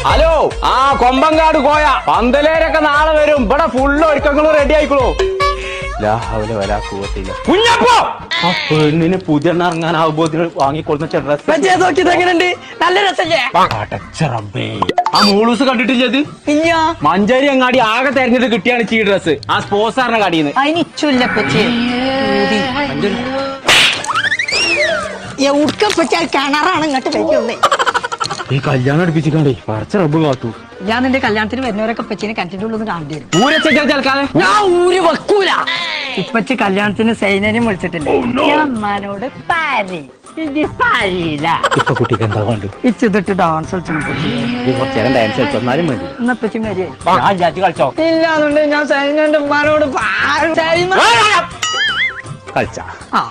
Hello, ആ കൊമ്പങ്കാട് കോയ പന്തലേരൊക്കെ നാളെ വരും. ഇവിടെ ഫുള്ള് ഒരുക്കങ്ങളും റെഡി ആയിക്കോളൂ. കുഞ്ഞപ്പോ ആ പെണ്ണിന് പുതിയ ഇറങ്ങാനാവുമ്പോ വാങ്ങിക്കൊടുന്ന ഡ്രസ് എങ്ങനെയുണ്ട്? നല്ല രസല്ലേ? ആ മൂളൂസ് കണ്ടിട്ടില്ലത്? ഇല്ല. മഞ്ചേരി അങ്ങാടി ആകെ തെരഞ്ഞെടുത്ത് കിട്ടിയാണ് ഈ ഡ്രസ്. ആ സ്പോർട്സാറിന്റെ കടിയിൽ നിന്ന്. അതിന് ഇച്ചില്ല എവിടുക്കപ്പച്ച കിണറാണ് ഇങ്ങോട്ട് കഴിക്കുന്നേ. ഈ കല്യാണം അടുപ്പിച്ചിക്കണ്ടേ പറിച്ച റബ്ബ് കാത്തു. ഞാൻ നിന്റെ കല്യാണത്തിന് വരുന്നവരൊക്കെ പച്ചിനെ കിണറ്റിന്റെ ഉള്ളിൽ കാണേണ്ടി വരും. ഊരച്ചേൽക്കാതെ ഞാൻ ഊര് വെക്കൂല. ഇപ്പച്ചി കല്യാണത്തിന് സൈനനെയും വിളിച്ചിട്ടില്ല. അമ്മാനോട് ഇപ്പൊ കുട്ടിക്ക് എന്താ വേണ്ടത്? ഇച്ചിട്ട് ഡാൻസ് കുറച്ചേരം ഡാൻസ് കളിച്ചോന്നാലും മതി. എന്നപ്പച്ചി മരിയായി കളിച്ചോ? ഇല്ലാന്നുണ്ട് ഞാൻ സൈനന്റെ ഉമ്മാനോട് കളിച്ചാ ആ